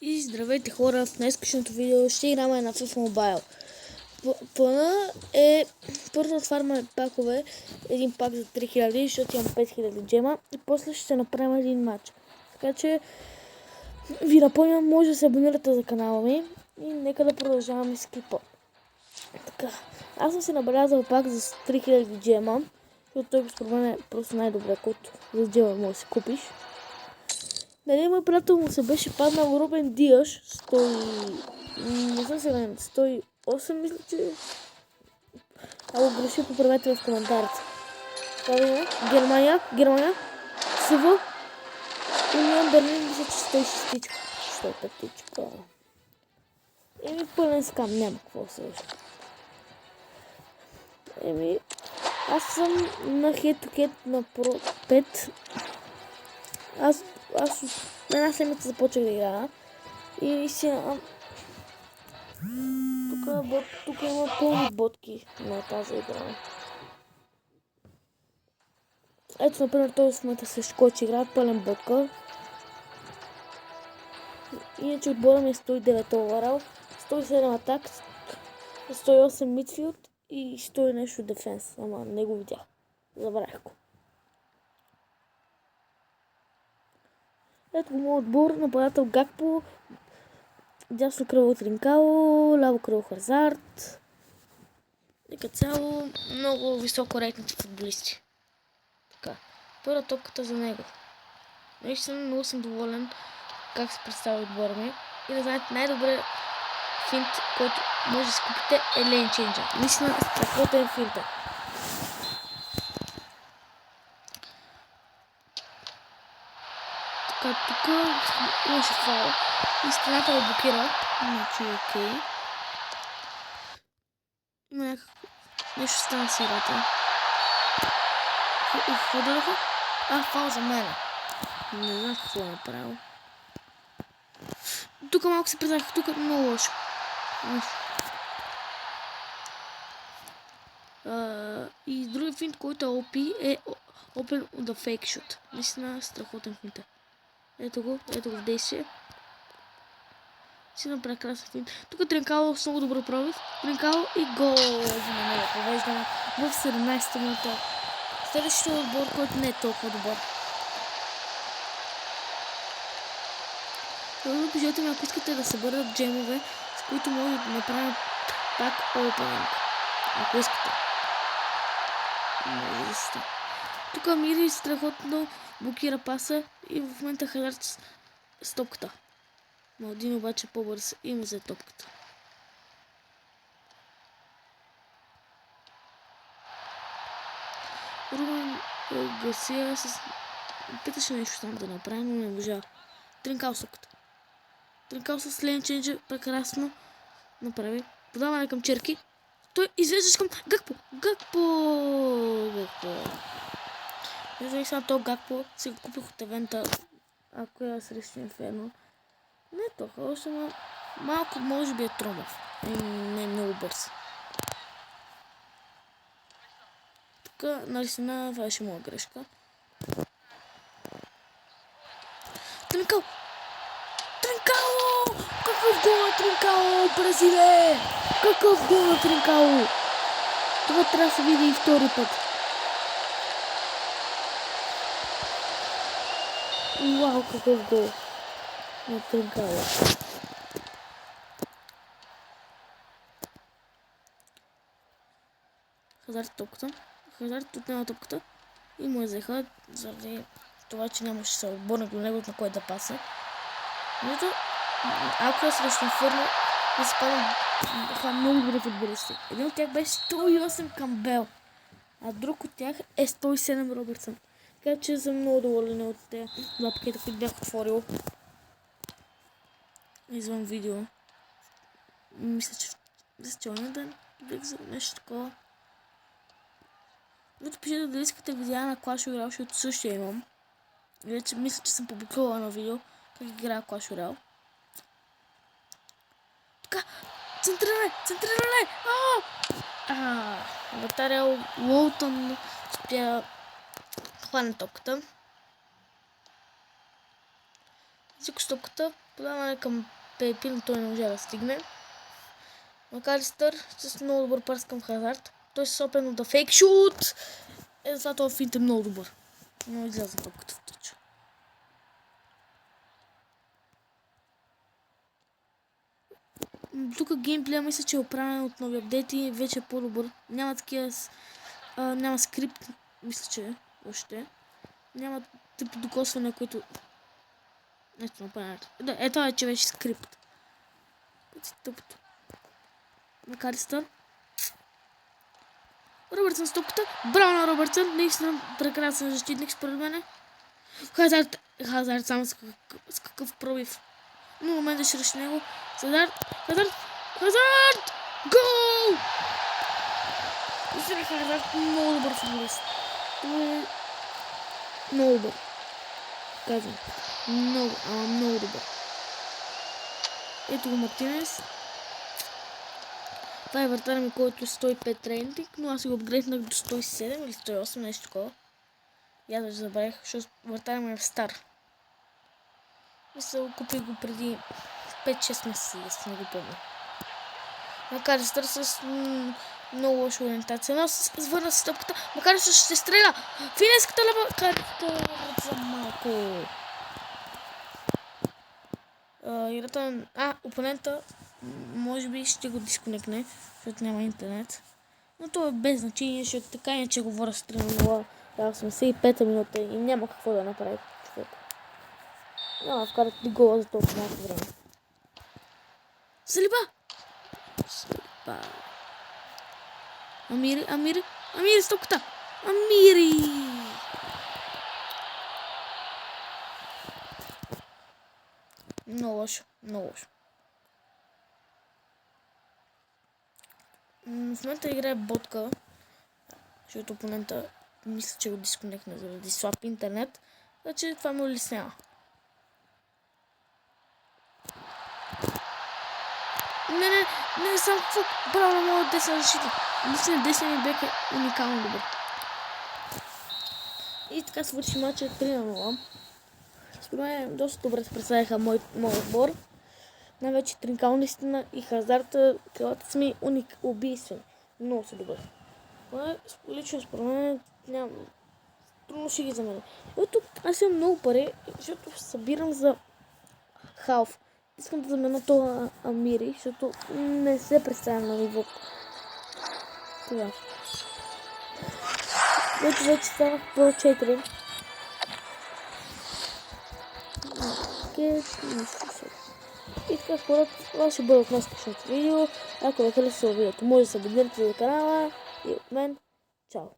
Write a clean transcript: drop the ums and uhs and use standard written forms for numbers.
И здравейте хора, в днескашното видео ще играме на FIFA Mobile. Плана е първо да отваряме пакове, един пак за 3000, защото имам 5000 джема и после ще направим един матч. Така че ви напомням, може да се абонирате за канала ми и нека да продължаваме с клипа. Така, аз съм си набелязал пак за 3000 джема, защото той според мен е просто най-добре, който за джема може да си купиш. Нали, мой приятел му се беше паднал Рубен Диаш, 108 мисля, че... Ако греши, поправете в коментарите. Това е Германия, СВ, Унион Берлин, мисля, че 106-тичка, 105-тичка. Еми, пълен скам, няма какво се вижда. Еми, аз съм на head-to-head на Pro 5. Аз една седмица започнах да играя и сега тук има пълни ботки на тази игра. Ето, например, този в момента срещу който играе пълен ботка. Иначе отбора ми е 109 overall, 107 атак, 108 мидфилд и 100 нещо дефенс. Ама не го видях. Забравях го. Ето го моят отбор, нападател Гакпо, дясно крило Тринкало, ляво крило Хазард. И като цяло много високо рейтинг футболисти. Така, първа топката за него. Наистина много съм доволен как се представя отбора ми. И да знаете, най-добре финт, който може да си купите е Lane Changer. Наистина страхотен финт. Така, тук имаше фаул и стената го блокира. Значи окей. Има някакво... нещо стана с играта. Какво дадоха? Фаул за мен. Не знам какво е направил. Тук малко се признах, тук е много лошо. И други финт, който е OP, е Open the Fake Shoot. Наистина страхотен финт. Ето го в действие. Си на прекрасен финт. Тук Тринкало с много добро пробив. Тринкало и гол за мен да провеждаме в 17-та минута. Следващия отбор, който не е толкова добър. Напишете ми, ако искате да съберат джемове, с които може да направим пак опенинг. Ако искате. Тук Мири страхотно блокира паса и в момента Хазард с топката. Малдин обаче по-бърз и му взе топката. Рубен Гарсия питаше нещо там да направи, но не можа. Тринкал соката. Тринкал с Lane Changer прекрасно направи. Подаване към черки. Той извеждаш към Гакпо. Не знам сега то Гакпо. Си го купих от евента. Ако я срещу Инферно. Не е толкова, още малко може би е тромав. Не е много бърз. Тук наистина това ще моя грешка. Тринкало! Какъв гол е Тринкало, Бразиле! Какъв гол е Тринкало! Това трябва да се види и втори път. Вау, какъв гол на Тринкало. Хазард отнема топката и му я взеха заради това, че нямаше съотборник до него, на който да паса. Защото ако е срещу Инферно, да се падат много добри футболисти. Един от тях беше 108 Камбел, а друг от тях е 107 Робъртсън. Така че съм много доволен от тези два пакета, които бях отворил извън видео. Мисля, че оня ден бях за нещо такова. Като пишете дали искате видеа на Clash Royale, защото също имам. Вече мисля, че съм публикувала на видео как играя Clash Royale. Така, центриране! Вратаря Уолтън успя да хване топката. Взико с топката Подаване към Пепи, но той не можа да стигне. Макалистър с много добър пас към Хазард. Той се опитва да фейк шут. За това финт е много добър. Но изляза топката в тъча. Тук геймплея мисля, че е оправен от нови апдейти. Вече е по-добър. Няма такива... няма скрипт. Мисля, че е. Още. Няма тип докосване, което... Ето направено. Да, ето е, че вече скрипт. Тъпото. Макалистър. Робъртсън с топката. Браво на Робъртсън. Наистина прекрасен защитник според мене. Хазард само с какъв пробив. Но в момента ще реши него. Хазард! Гол! Наистина Хазард много добър футболист. Много добър. Казвам. Много добър. Ето го Мартинес. Това е вратаря ми, който е 105 рейтинг, но аз го апгрейднах до 107 или 108, нещо такова. И аз вече забравих, защото вратаря ми е стар. Мисля, купих го преди 5-6 месеца, если не го помня. Макалистър с много лоша ориентация, но върна с топката. Макалистър ще стреля! Финеската лева! Макалистър за малко. Играта... опонента може би ще го дисконекне, защото няма интернет. Но това е без значение, защото така иначе говоря с 3-0. Да, 85-та минута и няма какво да направи човек. Няма да вкарат ли гола за толкова малко време. Салиба! Амири с топката! Амири! Много лошо. В момента играе ботка, защото опонента мисля, че го дисконекне заради слаб интернет, значи това ме улеснява. Не, само какво право на моят десен защитник. Мисля, десен ми бек е уникално добър. И така свърши матча 3-0. Според мен доста добре се представиха моят отбор. Най-вече Тринкал наистина и Хазард, крилата са ми убийствени. Много са добър. Лично според мен нямам... Трудно ще ги за мен. Ето аз имам много пари, защото събирам за халф. Искам да замена това Амири, защото не се представя на нивото. Това. Ето вече станах по 4. И така хората, това ще бъде от наскашното видео. Ако ви харесва видеото, може да се абонирате за канала и от мен. Чао!